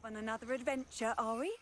On another adventure, are we?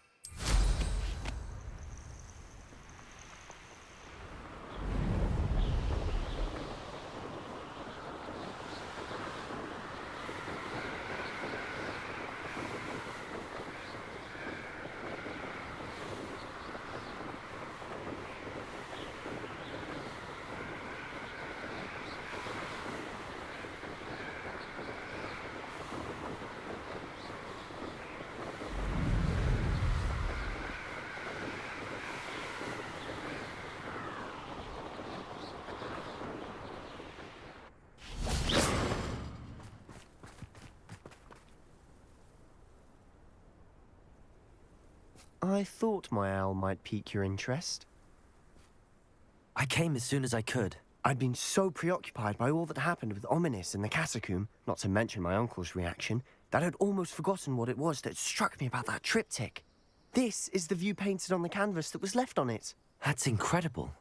I thought my owl might pique your interest. I came as soon as I could. I'd been so preoccupied by all that happened with Ominis and the catacomb, not to mention my uncle's reaction, that I'd almost forgotten what it was that struck me about that triptych. This is the view painted on the canvas that was left on it. That's incredible.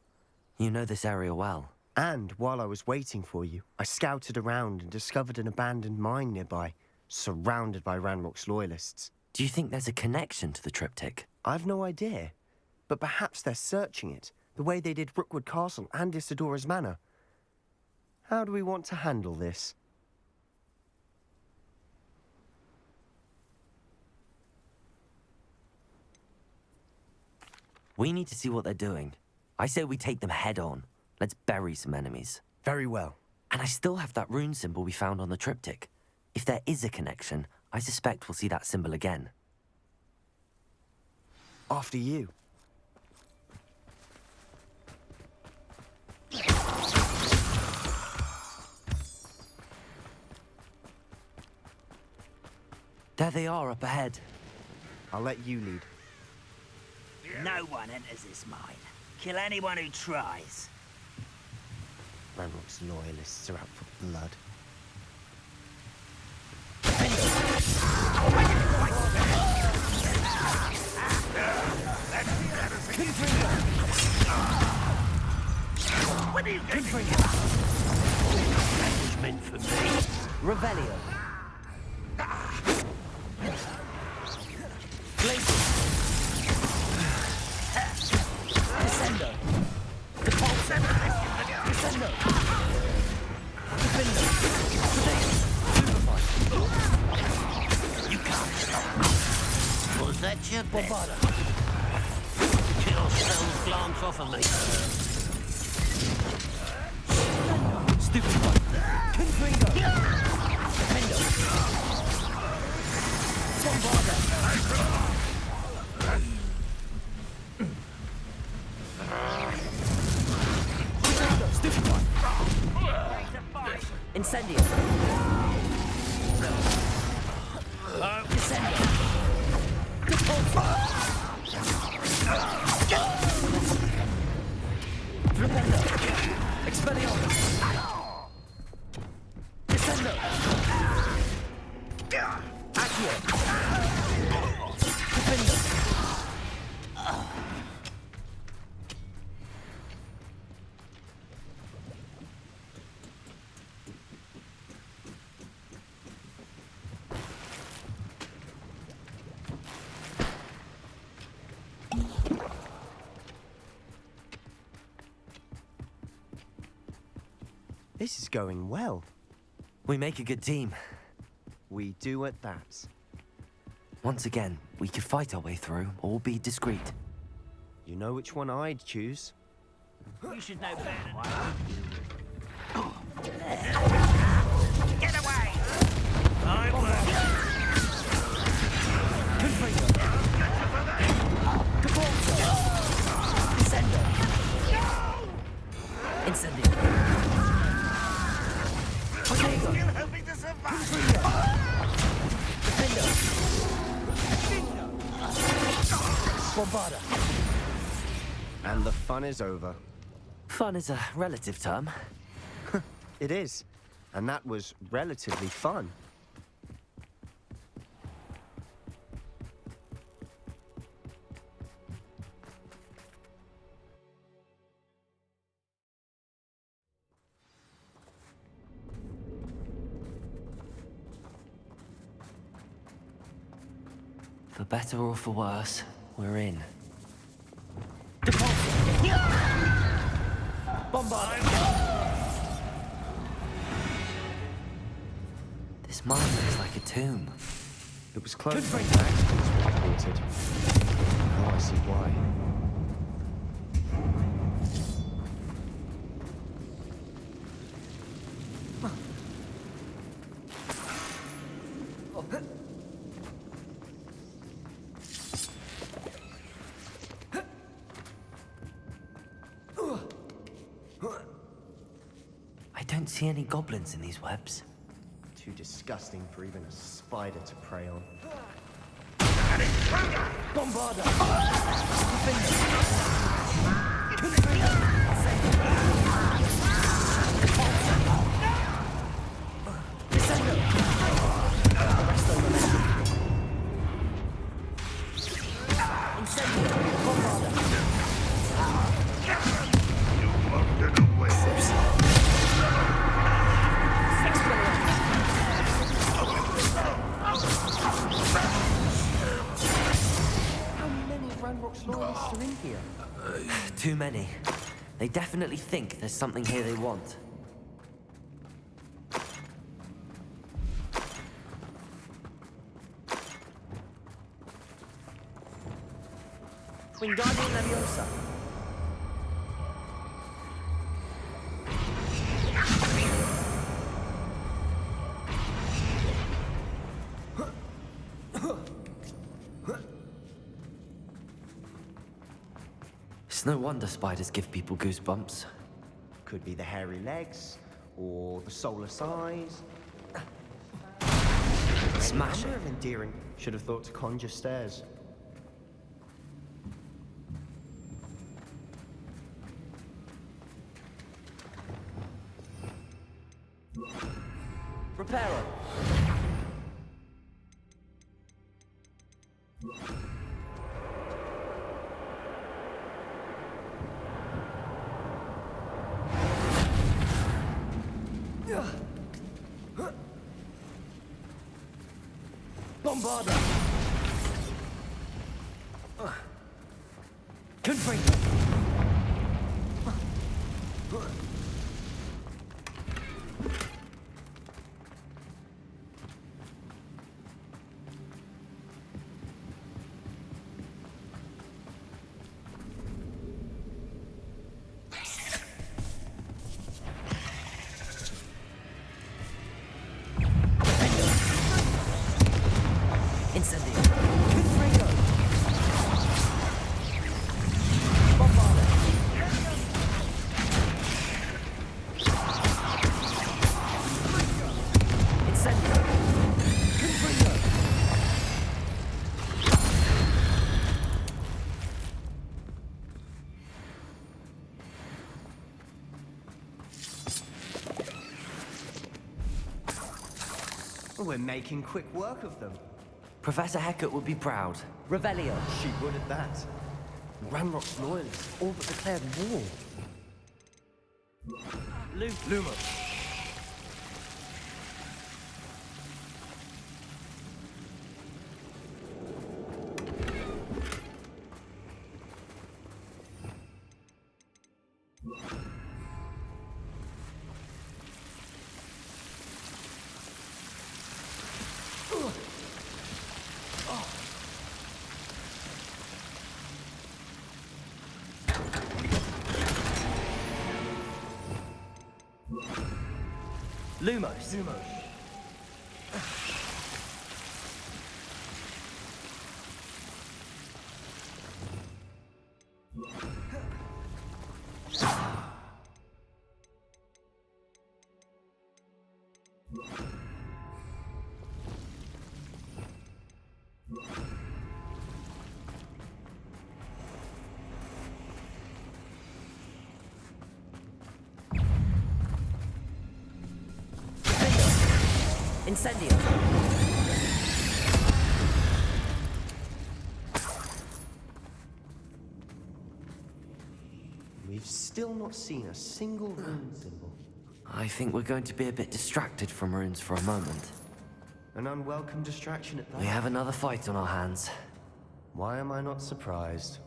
You know this area well. And while I was waiting for you, I scouted around and discovered an abandoned mine nearby, surrounded by Ranrock's loyalists. Do you think there's a connection to the triptych? I've no idea, but perhaps they're searching it, the way they did Rookwood Castle and Isidora's Manor. How do we want to handle this? We need to see what they're doing. I say we take them head on. Let's bury some enemies. Very well. And I still have that rune symbol we found on the triptych. If there is a connection, I suspect we'll see that symbol again. After you. There they are up ahead. I'll let you lead. No one enters this mine. Kill anyone who tries. Ranrock's loyalists are out for blood. What are you getting? That was meant for me. Revelio. Blazing. Descendo. Descendo. Defendo. Superfine. You can't stop me. Was that your Bombarda. Kill spells glance off of me. Stupefy. Confringo. Defendo. Bombarda. Stupefy. Incendio. Descendo. Repulso. Flipendo. Expelliarmus. Descendo. Accio. Defendo. This is going well. We make a good team. We do at that. Once again, we could fight our way through or be discreet. You know which one I'd choose. You should know better. Get away! I will. Confringo. Capulso. Descendo. Incendio. Protego. You're helping to survive. Defendo. Bombarda. And the fun is over. Fun is a relative term. It is. And that was relatively fun. For better or for worse, we're in. Bombard! This mine looks like a tomb. It was closed when the accidents were reported. Now I see why. I don't see any goblins in these webs. Too disgusting for even a spider to prey on. Loyalists are in here. Too many. They definitely think there's something here they want. Wingardium Leviosa. It's no wonder spiders give people goosebumps. Could be the hairy legs, or the soulless eyes. Smash it. Number of endearing. Should have thought to conjure stairs. Reparo. Bombarder! Confringo. Incendio. Confringo. Bombarder. Incendio. Confringo. We're making quick work of them. Professor Hecat would be proud. Revelio. She would at that. Ranrock's loyalists all but declared war. Lumos. Lumos. Incendio. We've still not seen a single rune symbol. I think we're going to be a bit distracted from runes for a moment. An unwelcome distraction at that. We have another fight on our hands. Why am I not surprised?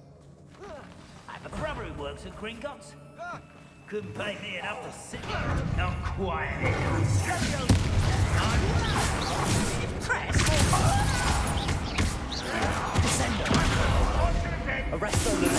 I have a brother who works at Gringotts. Couldn't pay me enough to sit there not quiet. Arrest those.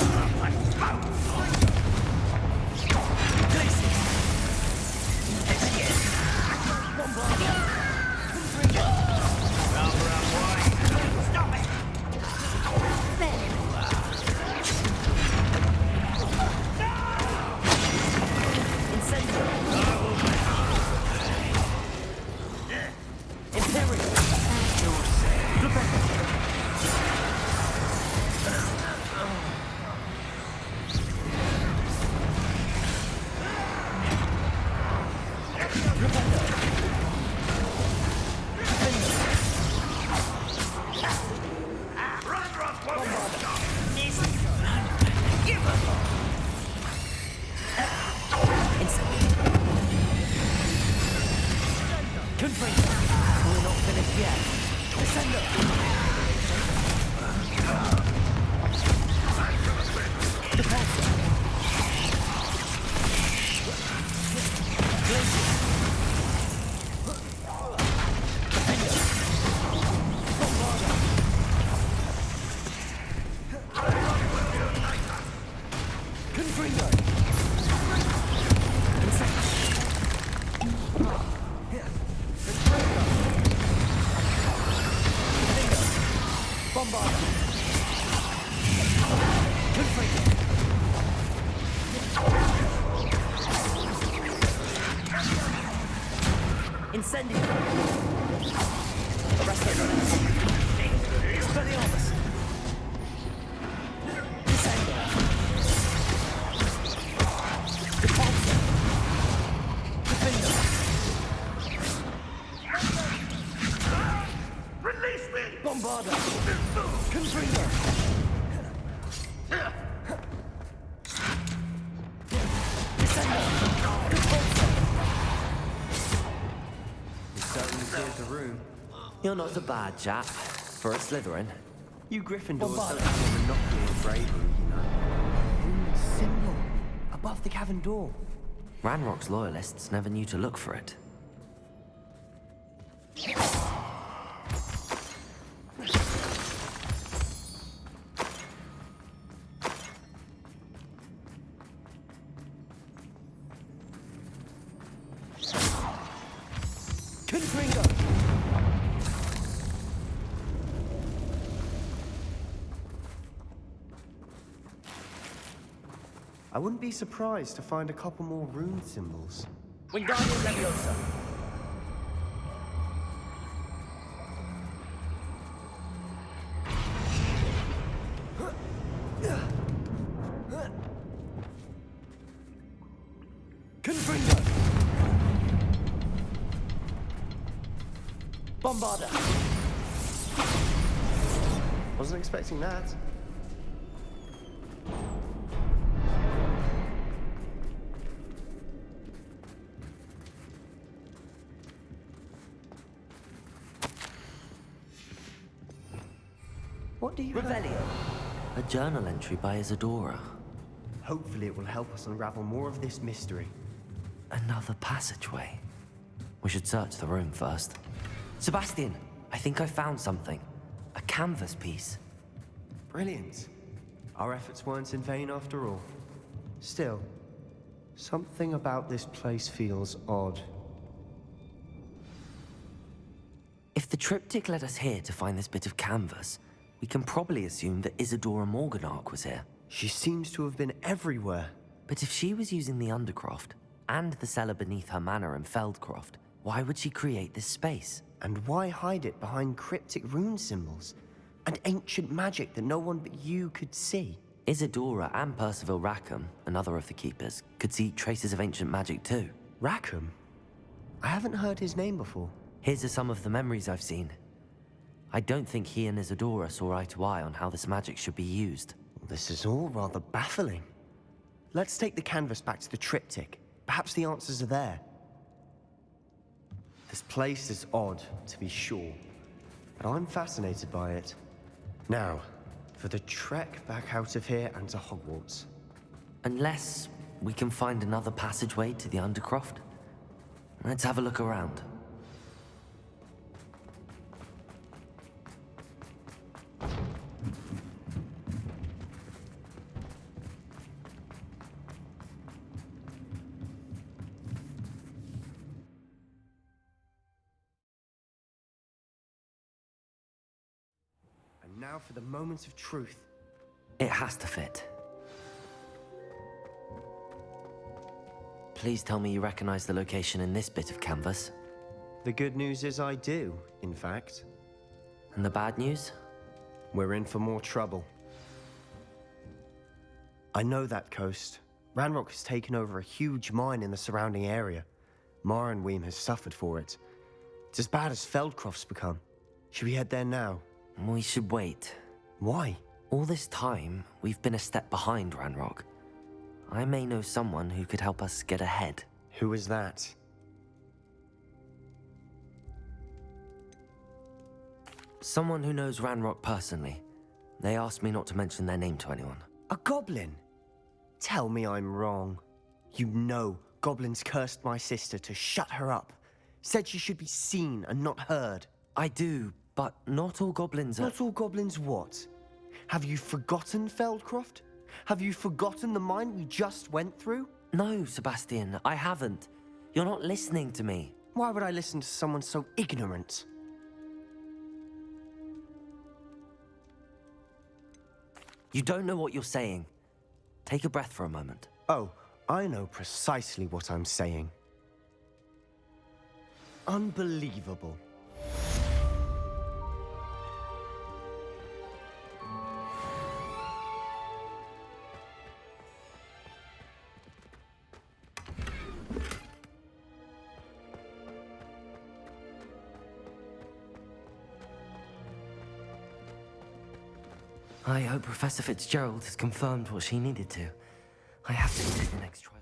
Incendio! Arrest those. Expelliarmus! Incendio! Repulsor! Defender! Release me! Bombarder! Confringo! You're not a bad chap. For a Slytherin. You Gryffindors Bombard. don't have a monopoly on bravery, you know. Rune symbol above the cavern door. Ranrock's loyalists never knew to look for it. Confringo! I wouldn't be surprised to find a couple more rune symbols. Wingardium Leviosa! Confringo! Bombarder! Wasn't expecting that. What do you have? Revelio! A journal entry by Isadora. Hopefully it will help us unravel more of this mystery. Another passageway. We should search the room first. Sebastian, I think I found something. A canvas piece. Brilliant. Our efforts weren't in vain after all. Still, something about this place feels odd. If the triptych led us here to find this bit of canvas, we can probably assume that Isadora Morganach was here. She seems to have been everywhere. But if she was using the Undercroft, and the cellar beneath her manor in Feldcroft, why would she create this space? And why hide it behind cryptic rune symbols? And ancient magic that no one but you could see? Isadora and Percival Rackham, another of the Keepers, could see traces of ancient magic too. Rackham? I haven't heard his name before. Here's some of the memories I've seen. I don't think he and Isadora saw eye to eye on how this magic should be used. This is all rather baffling. Let's take the canvas back to the triptych. Perhaps the answers are there. This place is odd, to be sure, but I'm fascinated by it. Now, for the trek back out of here and to Hogwarts. Unless we can find another passageway to the Undercroft. Let's have a look around. And now for the moment of truth. It has to fit. Please tell me you recognize the location in this bit of canvas. The good news is I do, in fact. And the bad news? We're in for more trouble. I know that coast. Ranrock has taken over a huge mine in the surrounding area. Mornweem has suffered for it. It's as bad as Feldcroft's become. Should we head there now? We should wait. Why? All this time, we've been a step behind Ranrock. I may know someone who could help us get ahead. Who is that? Someone who knows Ranrock personally. They asked me not to mention their name to anyone. A goblin? Tell me I'm wrong. You know goblins cursed my sister to shut her up. Said she should be seen and not heard. I do, but not all goblins are... Not all goblins what? Have you forgotten Feldcroft? Have you forgotten the mine we just went through? No, Sebastian, I haven't. You're not listening to me. Why would I listen to someone so ignorant? You don't know what you're saying. Take a breath for a moment. Oh, I know precisely what I'm saying. Unbelievable. I hope Professor Fitzgerald has confirmed what she needed to. I have to complete the next trial.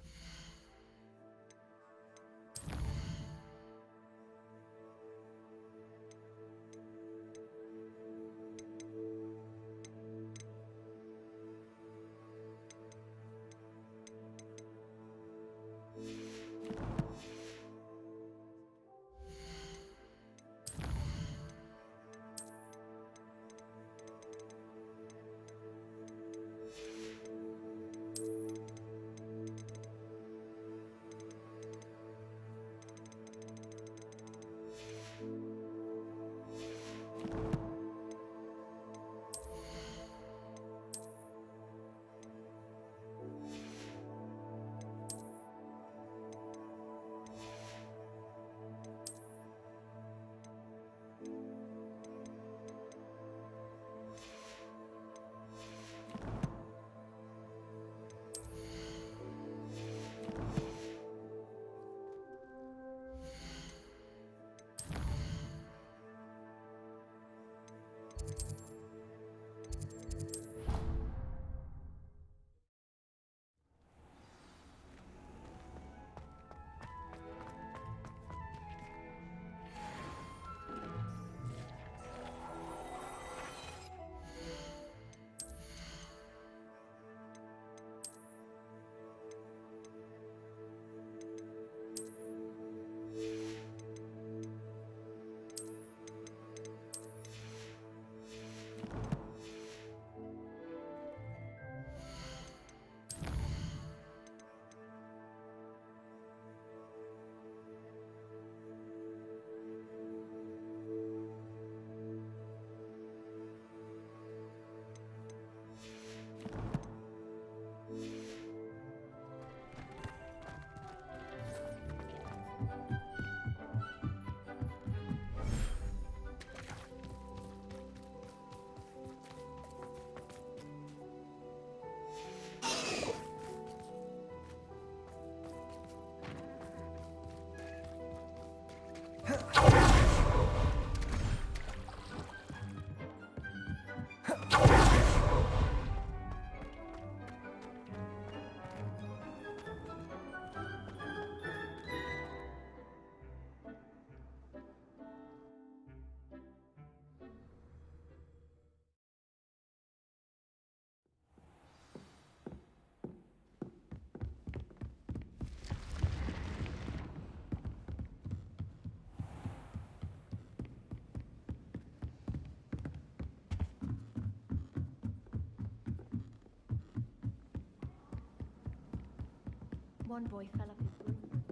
One boy fell off his broom.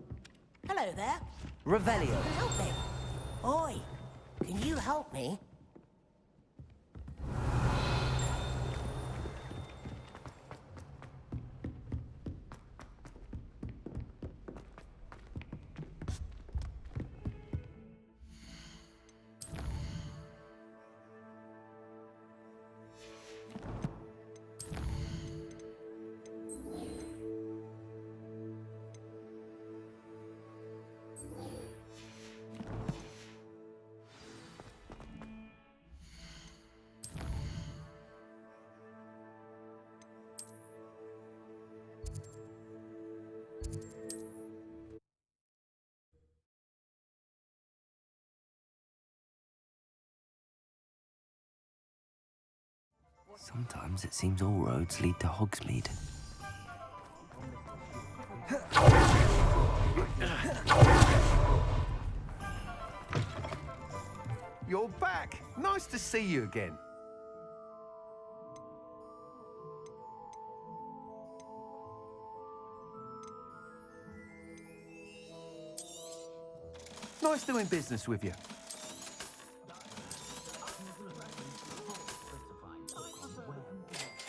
Hello there. Revelio. Help me. Oi, can you help me? Sometimes it seems all roads lead to Hogsmeade. You're back. Nice to see you again. Nice doing business with you.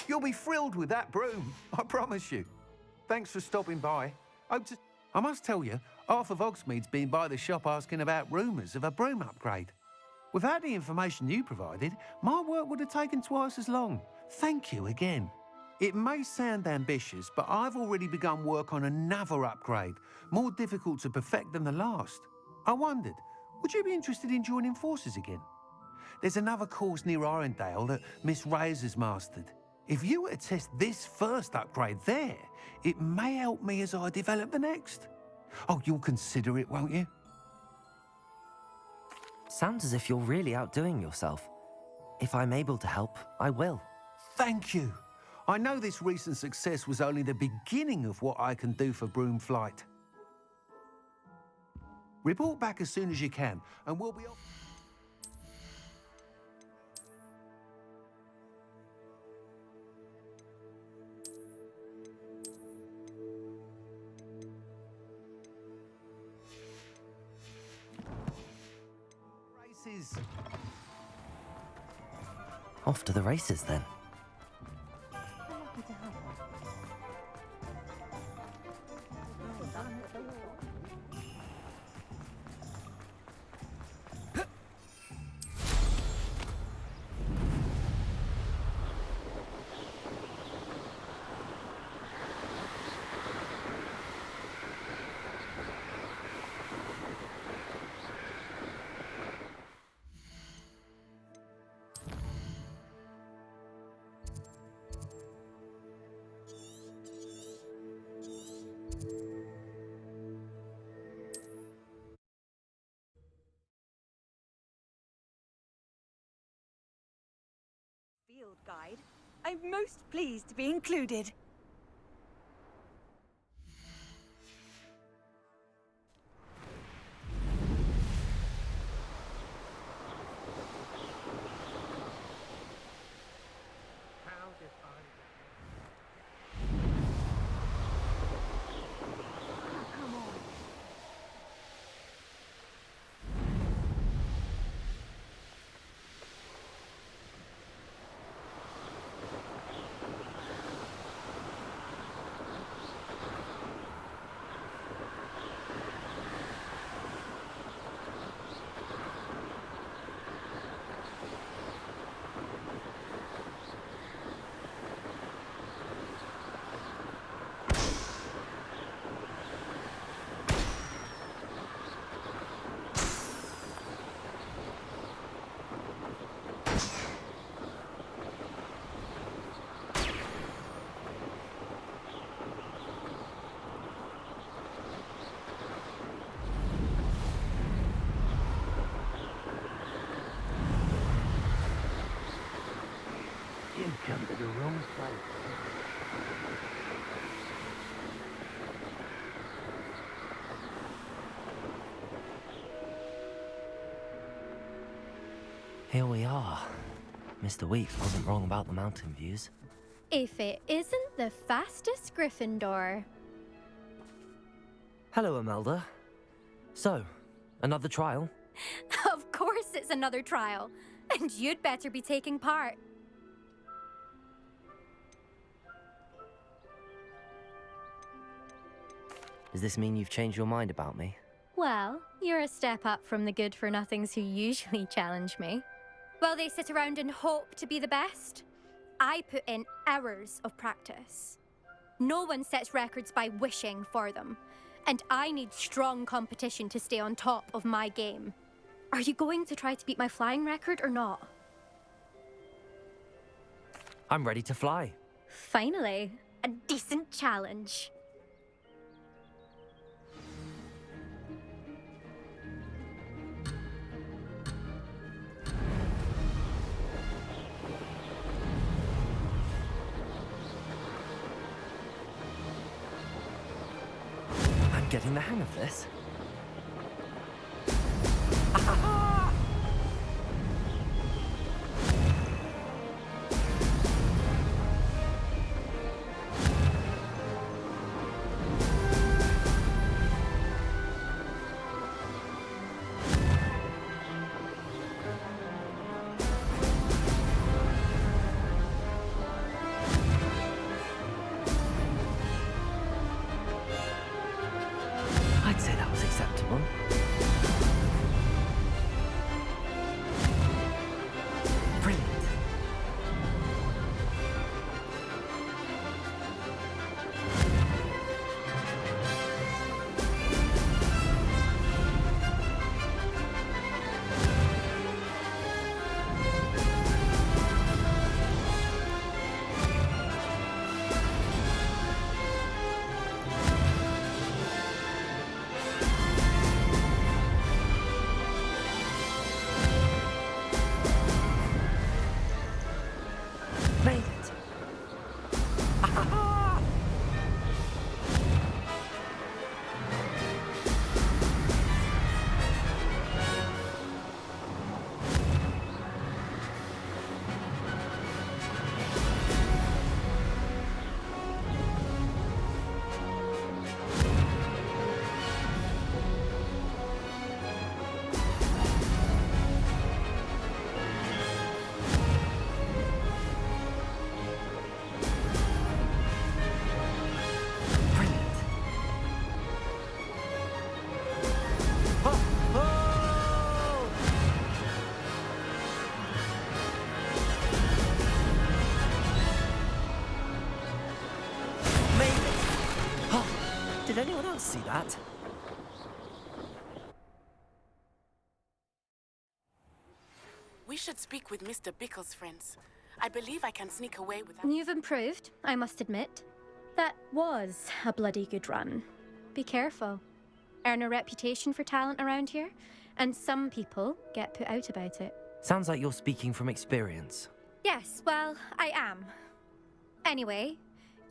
You'll be thrilled with that broom, I promise you. Thanks for stopping by. I must tell you, half of Hogsmeade's been by the shop asking about rumours of a broom upgrade. Without the information you provided, my work would have taken twice as long. Thank you again. It may sound ambitious, but I've already begun work on another upgrade, more difficult to perfect than the last. I wondered, would you be interested in joining forces again? There's another course near Arendale that Miss Reyes has mastered. If you were to test this first upgrade there, it may help me as I develop the next. Oh, you'll consider it, won't you? Sounds as if you're really outdoing yourself. If I'm able to help, I will. Thank you. I know this recent success was only the beginning of what I can do for broom flight. Report back as soon as you can, and we'll be off. Races. Off to the races then. Happy to help her. Field guide. I'm most pleased to be included. You've come to the wrong place. Here we are. Mr. Weeks wasn't wrong about the mountain views. If it isn't the fastest Gryffindor. Hello, Imelda. So, another trial? Of course it's another trial. And you'd better be taking part. Does this mean you've changed your mind about me? Well, you're a step up from the good-for-nothings who usually challenge me. While they sit around and hope to be the best, I put in hours of practice. No one sets records by wishing for them, and I need strong competition to stay on top of my game. Are you going to try to beat my flying record or not? I'm ready to fly. Finally, a decent challenge. I'm getting the hang of this. I'd say that was acceptable. Brilliant. Made it. Brilliant. Made it. Oh, did anyone else see that? We should speak with Mr. Bickle's friends. I believe I can sneak away without... You've improved, I must admit. That was a bloody good run. Be careful. Earn a reputation for talent around here, and some people get put out about it. Sounds like you're speaking from experience. Yes, well, I am. Anyway,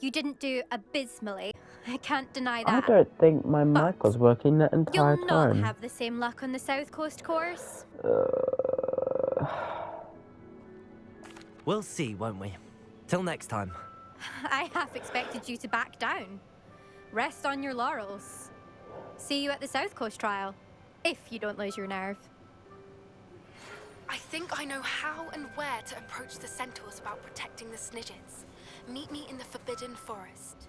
you didn't do abysmally. I can't deny I that. don't think my But mic was working the entire You'll not time. have the same luck on the South Coast course. We'll see, won't we? Till next time. I half expected you to back down. Rest on your laurels. See you at the South Coast trial, if you don't lose your nerve. I think I know how and where to approach the centaurs about protecting the Snidgets. Meet me in the Forbidden Forest.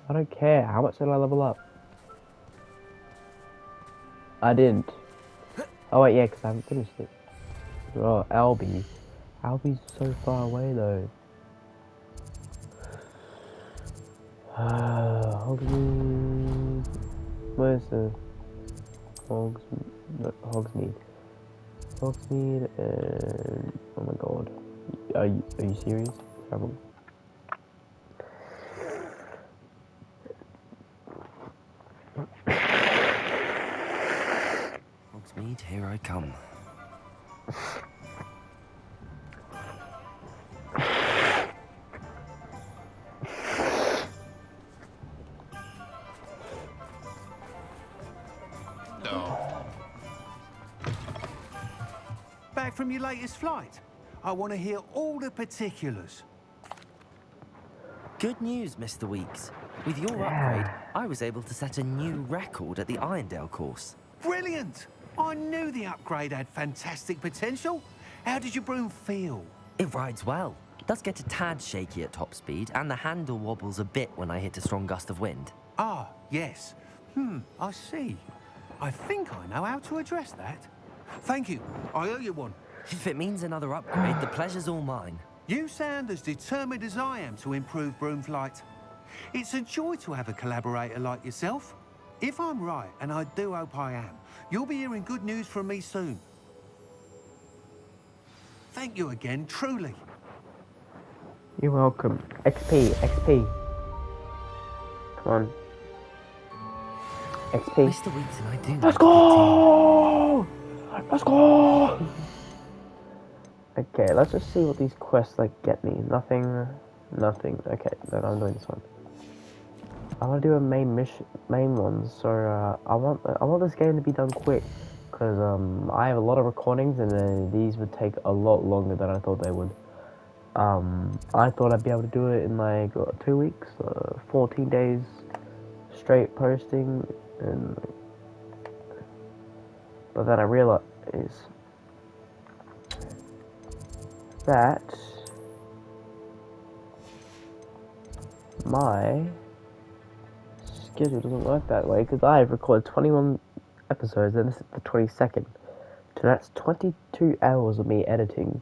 I don't care. How much did I level up? I didn't. Oh wait, yeah, because I haven't finished it. Oh, Albie. Albie's so far away though. Hogsmeade. Where's the Hogsmeade? Hogsmeade and oh my god. Are you serious? Travel. Hogsmeade, here I come. Back from your latest flight? I want to hear all the particulars. Good news, Mr. Weeks. With your Yeah. upgrade, I was able to set a new record at the Irondale course. Brilliant! I knew the upgrade had fantastic potential. How did your broom feel? It rides well. Does get a tad shaky at top speed, and the handle wobbles a bit when I hit a strong gust of wind. Ah, yes. I see. I think I know how to address that. Thank you. I owe you one. If it means another upgrade, the pleasure's all mine. You sound as determined as I am to improve broom flight. It's a joy to have a collaborator like yourself. If I'm right, and I do hope I am, you'll be hearing good news from me soon. Thank you again, truly. You're welcome. XP, XP. Come on. XP. Mr. Weeks and I do. Let's go! Let's go! Okay, let's just see what these quests like get me. Nothing. Okay, then I'm doing this one. I want to do a main one. So I want this game to be done quick, because I have a lot of recordings and these would take a lot longer than I thought they would. I thought I'd be able to do it in like 2 weeks, 14 days straight posting, but then I realized that my schedule doesn't work that way, because I've recorded 21 episodes and this is the 22nd, so that's 22 hours of me editing.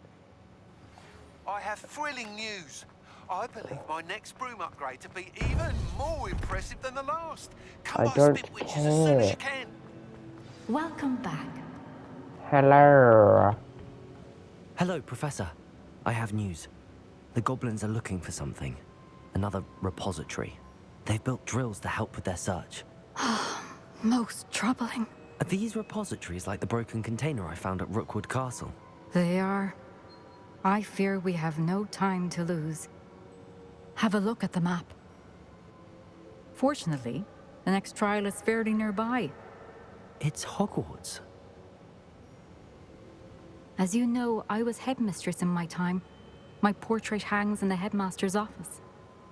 I have thrilling news. I believe my next broom upgrade to be even more impressive than the last. Come I by don't Spitwitches as soon as you care. can. Welcome back. Hello. Hello, Professor. I have news. The goblins are looking for something. Another repository. They've built drills to help with their search. Most troubling. Are these repositories like the broken container I found at Rookwood Castle? They are. I fear we have no time to lose. Have a look at the map. Fortunately, the next trial is fairly nearby. It's Hogwarts. As you know, I was headmistress in my time. My portrait hangs in the headmaster's office.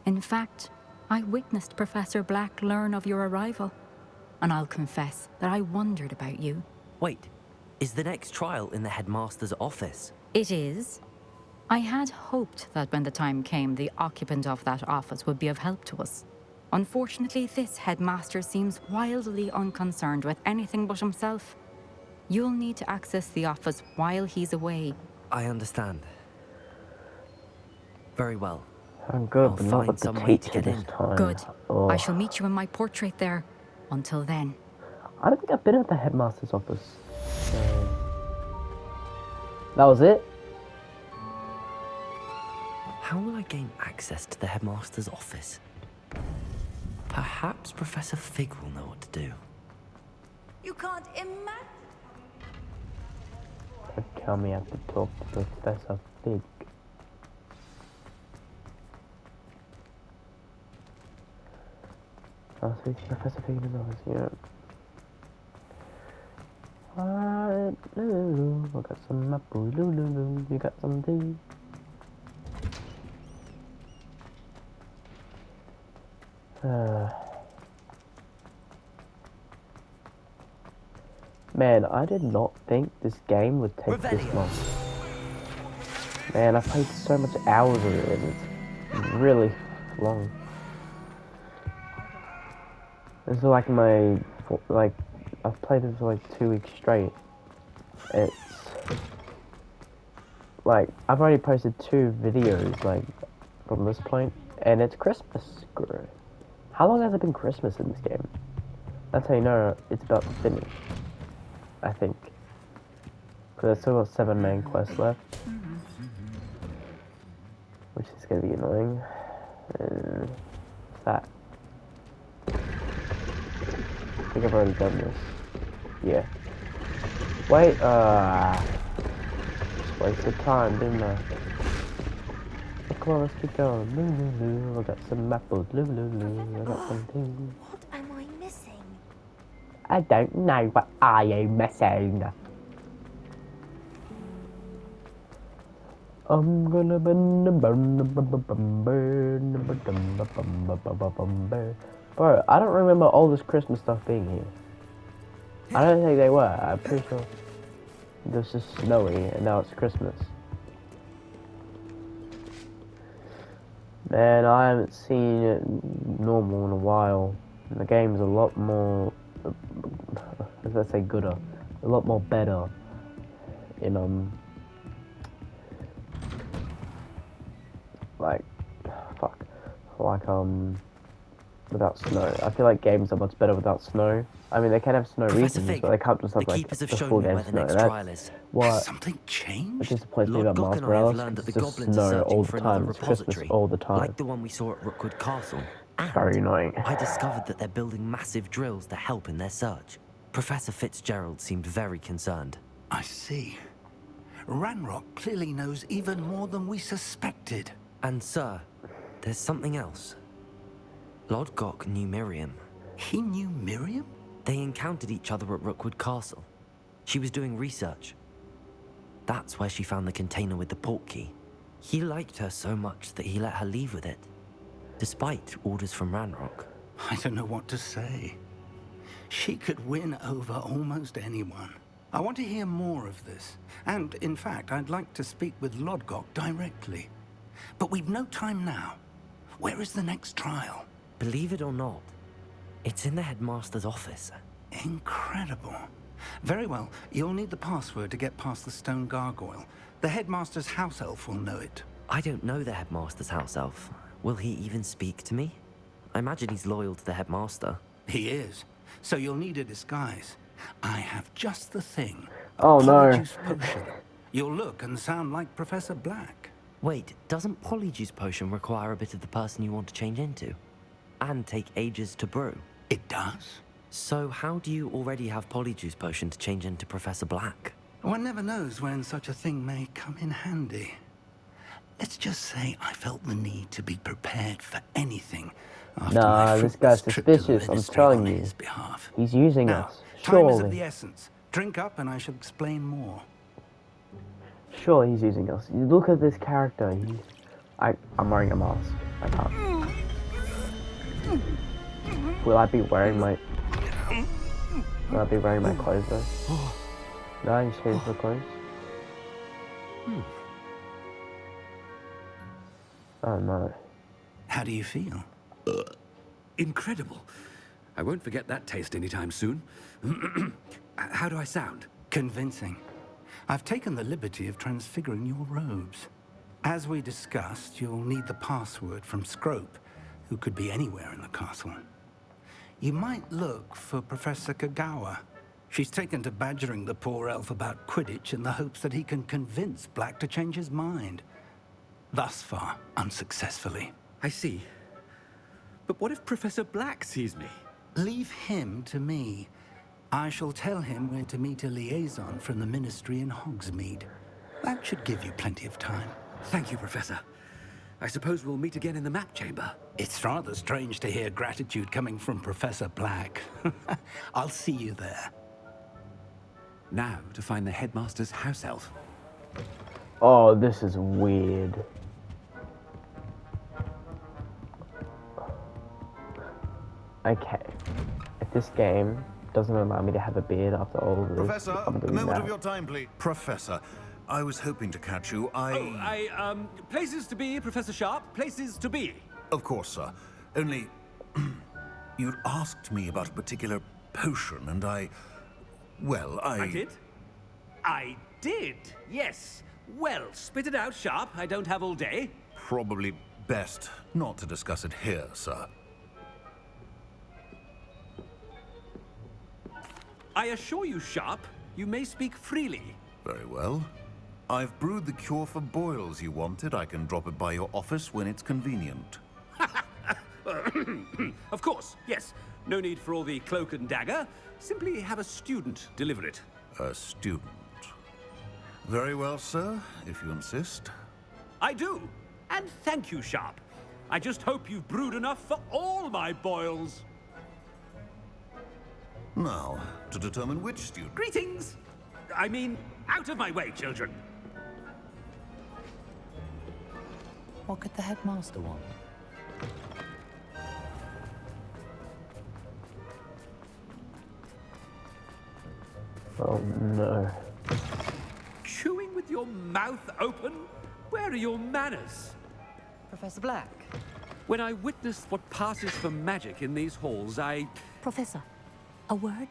In fact, I witnessed Professor Black learn of your arrival. And I'll confess that I wondered about you. Wait, is the next trial in the headmaster's office? It is. I had hoped that when the time came, the occupant of that office would be of help to us. Unfortunately, this headmaster seems wildly unconcerned with anything but himself. You'll need to access the office while he's away. I understand. Very well. I'm good, I'll but not find with the some way to teacher get this in. time. Good. Oh. I shall meet you in my portrait there. Until then. I don't think I've been at the headmaster's office. That was it? How will I gain access to the headmaster's office? Perhaps Professor Fig will know what to do. You can't imagine. Tell me I have to talk to Professor Fig. I'll speak to Professor Fig in his office, yeah. I got some apple, you got some tea. Man, I did not think this game would take this long. Man, I played so much hours of it and it's really long. This is like I've played it for like 2 weeks straight. It's like, I've already posted 2 videos like from this point, and it's Christmas. How long has it been Christmas in this game? That's how you know it's about to finish, I think. Because there's still got 7 main quests left, which is going to be annoying. What's that? I think I've already done this. Yeah. Wait, just wasted time, didn't I? Come on, let's keep going. I got some apples. I got some tea. What am I missing? I don't know, but I am missing. I'm gonna burn. Bro, I don't remember all this Christmas stuff being here. I don't think they were. I'm pretty sure it was just snowy and now it's Christmas. Man, I haven't seen it normal in a while. The game's a lot more, let's say gooder, a lot more better in, like, without snow. I feel like games are much better without snow. I mean, they can have snow Professor regions, Fig, but they can't just have the like keepers have the shown full me game where the snow. next And trial that's is. what Something changed? it disappoints me Lord about Gok Miles and I have Morales, learned 'cause that the it's just goblins are snow searching all for the another time. It's Christmas repository, all the time. like the one we saw at Rookwood Castle. It's very annoying. I discovered that they're building massive drills to help in their search. Professor Fitzgerald seemed very concerned. I see. Ranrock clearly knows even more than we suspected. And sir, there's something else. Lord Gok knew Miriam. He knew Miriam? They encountered each other at Rookwood Castle. She was doing research. That's where she found the container with the port key. He liked her so much that he let her leave with it, despite orders from Ranrock. I don't know what to say. She could win over almost anyone. I want to hear more of this. And, in fact, I'd like to speak with Lodgok directly. But we've no time now. Where is the next trial? Believe it or not, it's in the headmaster's office. Incredible. Very well. You'll need the password to get past the stone gargoyle. The headmaster's house elf will know it. I don't know the headmaster's house elf. Will he even speak to me? I imagine he's loyal to the headmaster. He is. So you'll need a disguise. I have just the thing. Oh no. Polyjuice potion. You'll look and sound like Professor Black. Wait, doesn't Polyjuice Potion require a bit of the person you want to change into? And take ages to brew? It does. So how do you already have Polyjuice Potion to change into Professor Black? One never knows when such a thing may come in handy. Let's just say I felt the need to be prepared for anything after Nah, my this guy's fruitless trip to the suspicious, I'm ministry telling on you. his behalf. He's using Now, us. time is of the Surely. essence. Drink up and I shall explain more. Surely he's using us. You look at this character. I'm wearing a mask. I can't. Will I be wearing my... Will I be wearing my clothes though? No, I just changed my clothes. Oh no. How do you feel? Incredible. I won't forget that taste anytime soon. How do I sound? Convincing. I've taken the liberty of transfiguring your robes. As we discussed, you'll need the password from Scrope, who could be anywhere in the castle. You might look for Professor Kagawa. She's taken to badgering the poor elf about Quidditch in the hopes that he can convince Black to change his mind. Thus far, unsuccessfully. I see. But what if Professor Black sees me? Leave him to me. I shall tell him where to meet a liaison from the Ministry in Hogsmeade. That should give you plenty of time. Thank you, Professor. I suppose we'll meet again in the map chamber. It's rather strange to hear gratitude coming from Professor Black. I'll see you there. Now to find the headmaster's house elf. Oh, this is weird. Okay. If this game doesn't allow me to have a beard after all of this, Professor, I'm a gonna be moment mad. of your time, please. Professor, I was hoping to catch you. Places to be, Professor Sharp. Places to be. Of course, sir. Only, you'd asked me about a particular potion, and well, I did? I did, yes. Well, spit it out, Sharp. I don't have all day. Probably best not to discuss it here, sir. I assure you, Sharp, you may speak freely. Very well. I've brewed the cure for boils you wanted. I can drop it by your office when it's convenient. Of course, yes. No need for all the cloak and dagger. Simply have a student deliver it. A student. Very well, sir, if you insist. I do. And thank you, Sharp. I just hope you've brewed enough for all my boils. Now, to determine which student... Greetings! I mean, out of my way, children. What could the headmaster want? Oh no. Chewing with your mouth open? Where are your manners? Professor Black. When I witness what passes for magic in these halls, Professor, a word?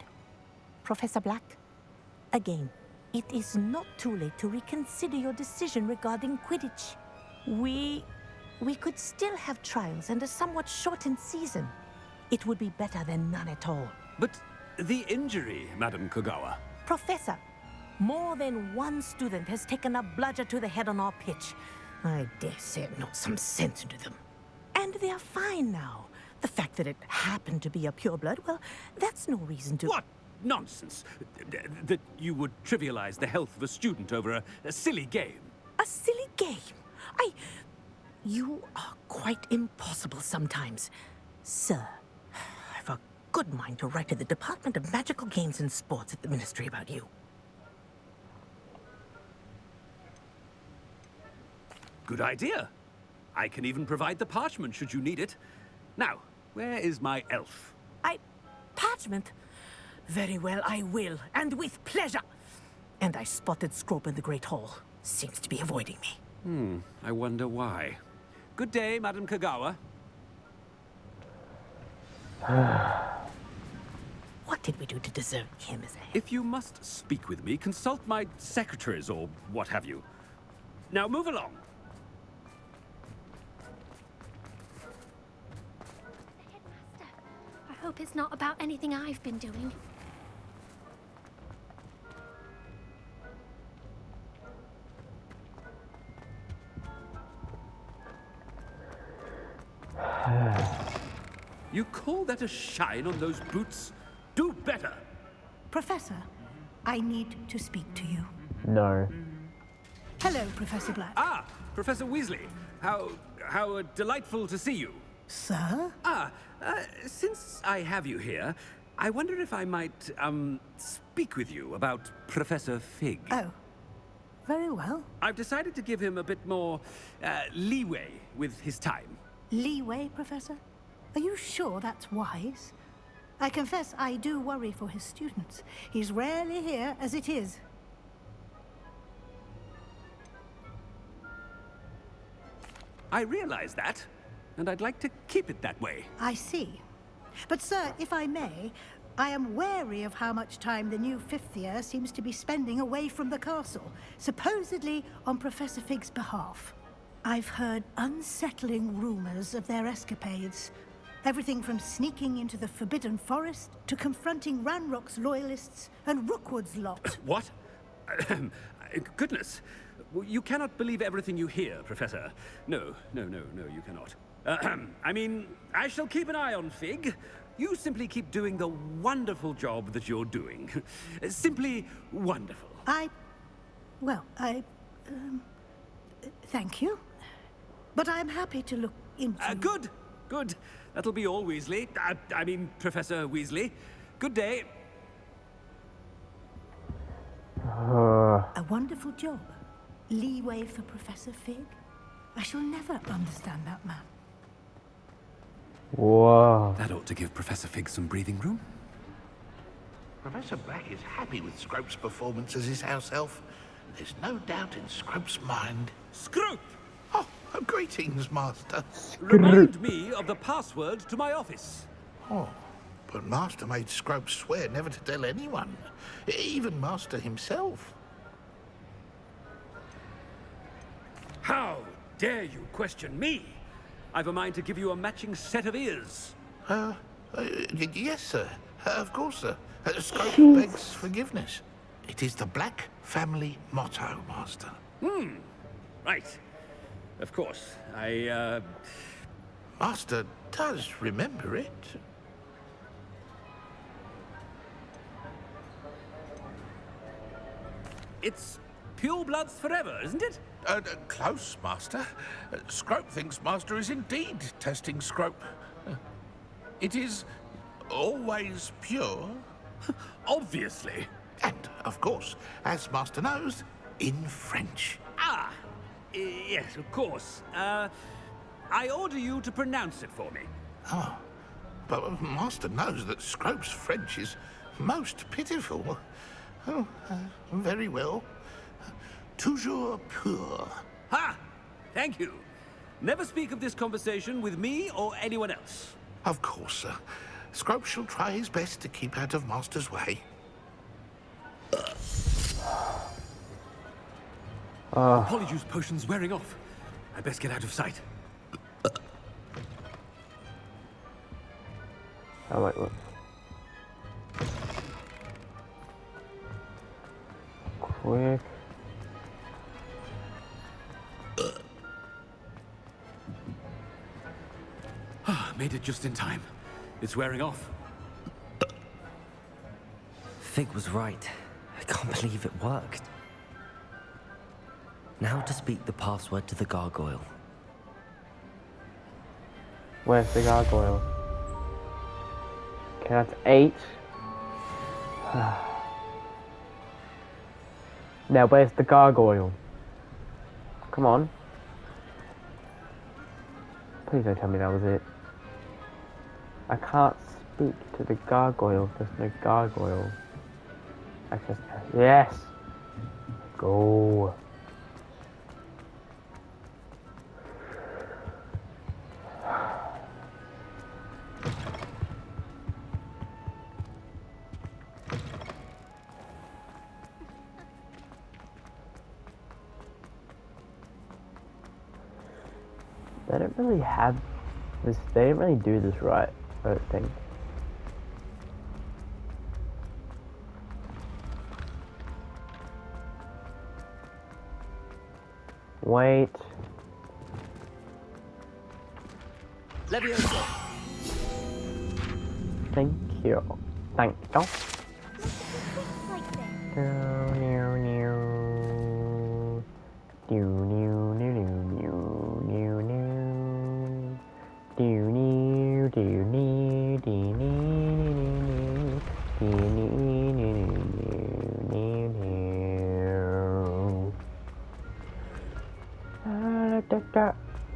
Professor Black? Again, it is not too late to reconsider your decision regarding Quidditch. We could still have trials and a somewhat shortened season. It would be better than none at all. But the injury, Madam Kogawa. Professor, more than one student has taken a bludger to the head on our pitch. I dare say it knocked some sense into them. And they are fine now. The fact that it happened to be a pureblood, well, that's no reason to... What nonsense! That you would trivialize the health of a student over a silly game. A silly game? You are quite impossible sometimes. Sir, I've a good mind to write to the Department of Magical Games and Sports at the Ministry about you. Good idea. I can even provide the parchment should you need it. Now, where is my elf? Parchment? Very well, I will, and with pleasure. And I spotted Scrope in the Great Hall. Seems to be avoiding me. I wonder why. Good day, Madam Kogawa. What did we do to deserve him as a... If you must speak with me, consult my secretaries or what have you. Now move along. I hope it's not about anything I've been doing. You call that a shine on those boots? Do better! Professor, I need to speak to you. No. Hello, Professor Black. Ah, Professor Weasley. How delightful to see you. Sir? Since I have you here, I wonder if I might, speak with you about Professor Fig. Oh, very well. I've decided to give him a bit more, leeway with his time. Leeway, Professor? Are you sure that's wise? I confess I do worry for his students. He's rarely here as it is. I realize that, and I'd like to keep it that way. I see. But, sir, if I may, I am wary of how much time the new fifth year seems to be spending away from the castle, supposedly on Professor Fig's behalf. I've heard unsettling rumors of their escapades. Everything from sneaking into the Forbidden Forest to confronting Ranrock's loyalists and Rookwood's lot. What? Goodness. You cannot believe everything you hear, Professor. No, you cannot. I mean, I shall keep an eye on Fig. You simply keep doing the wonderful job that you're doing. Simply wonderful. Thank you. But I'm happy to look into... Good. That'll be all, Weasley. I mean, Professor Weasley. Good day. A wonderful job. Leeway for Professor Fig? I shall never understand that man. Whoa. That ought to give Professor Fig some breathing room. Professor Black is happy with Scrope's performance as his house elf. There's no doubt in Scrope's mind. Scrope! Oh, greetings, Master. Remind me of the password to my office. Oh, but Master made Scrope swear never to tell anyone, even Master himself. How dare you question me? I've a mind to give you a matching set of ears. Yes, sir. Of course, sir. Scrope begs forgiveness. It is the Black family motto, Master. Right. Of course. Master does remember it. It's purebloods forever, isn't it? Close, Master. Scrope thinks Master is indeed testing Scrope. It is always pure. Obviously. And, of course, as Master knows, in French. Yes, of course. I order you to pronounce it for me. Oh, but Master knows that Scrope's French is most pitiful. Oh, very well. Toujours pur. Ha! Thank you. Never speak of this conversation with me or anyone else. Of course, sir. Scrope shall try his best to keep out of Master's way. The Polyjuice potion's wearing off. I best get out of sight. Oh, wait, what? Quick. Made it just in time. It's wearing off. Fig was right. I can't believe it worked. Now to speak the password to the gargoyle. Where's the gargoyle? Okay, that's 8. Now, where's the gargoyle? Come on. Please don't tell me that was it. I can't speak to the gargoyle. There's no gargoyle. Access. Yes! Go. They don't really have this, they don't really do this right, I don't think. Wait. Leviosa. Thank you. Thank you.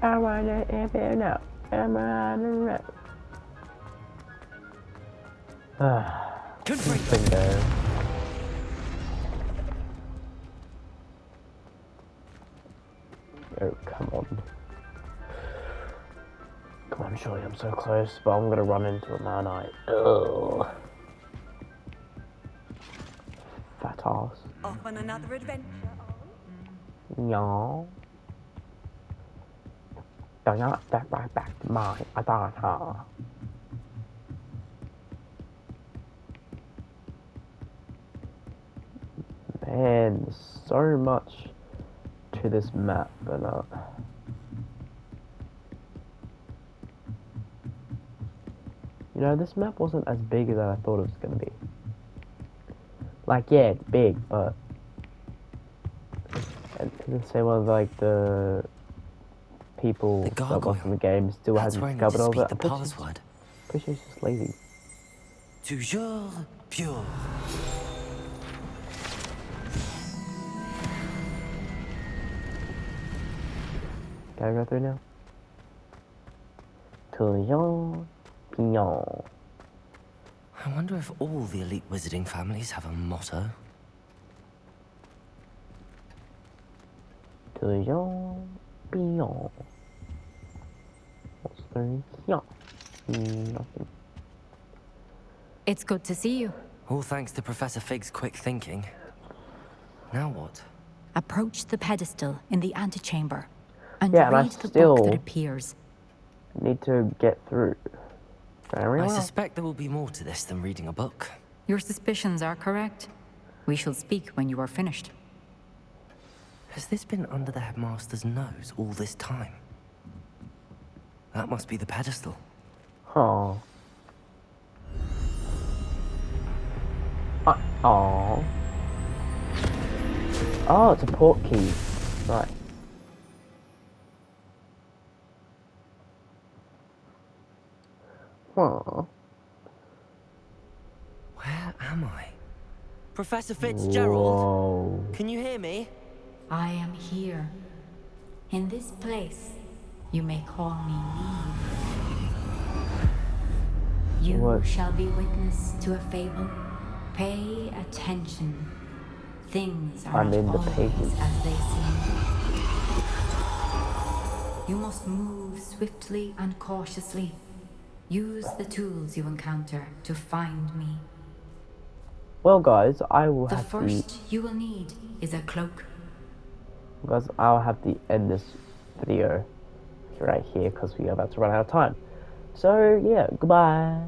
I wanna if you know. I'm on the road. Good break. Bingo. Oh, come on. Come on, surely I'm so close, but I'm gonna run into him, aren't I? Ugh. Fat ass. Off on another adventure. Yeah. Do not step right back to my adana. Man, there's so much to this map, but you know, this map wasn't as big as I thought it was gonna be. Like, yeah, it's big, but I didn't say one of like the people that work in the game still hasn't discovered all that. The password. Pretty sure she's just lazy. Toujours pure. Gotta go through now. Toujours pure. I wonder if all the elite wizarding families have a motto. Toujours pure. What's there here? Nothing. It's good to see you. All thanks to Professor Fig's quick thinking. Now what? Approach the pedestal in the antechamber and Yeah, and I read the book that appears. Need to get through. Very well. I suspect there will be more to this than reading a book. Your suspicions are correct. We shall speak when you are finished. Has this been under the headmaster's nose all this time? That must be the pedestal. Oh. Oh. Oh, it's a port key. Right. Huh. Where am I? Professor Fitzgerald? Whoa. Can you hear me? I am here. In this place, you may call me Neve. You What? shall be witness to a fable Pay attention. Things are I'm not in the always pages. as they seem. You must move swiftly and cautiously. Use the tools you encounter to find me. Well, guys, I will The have first you will need is a cloak. Guys, I'll have to end this video right here because we are about to run out of time. So yeah, goodbye.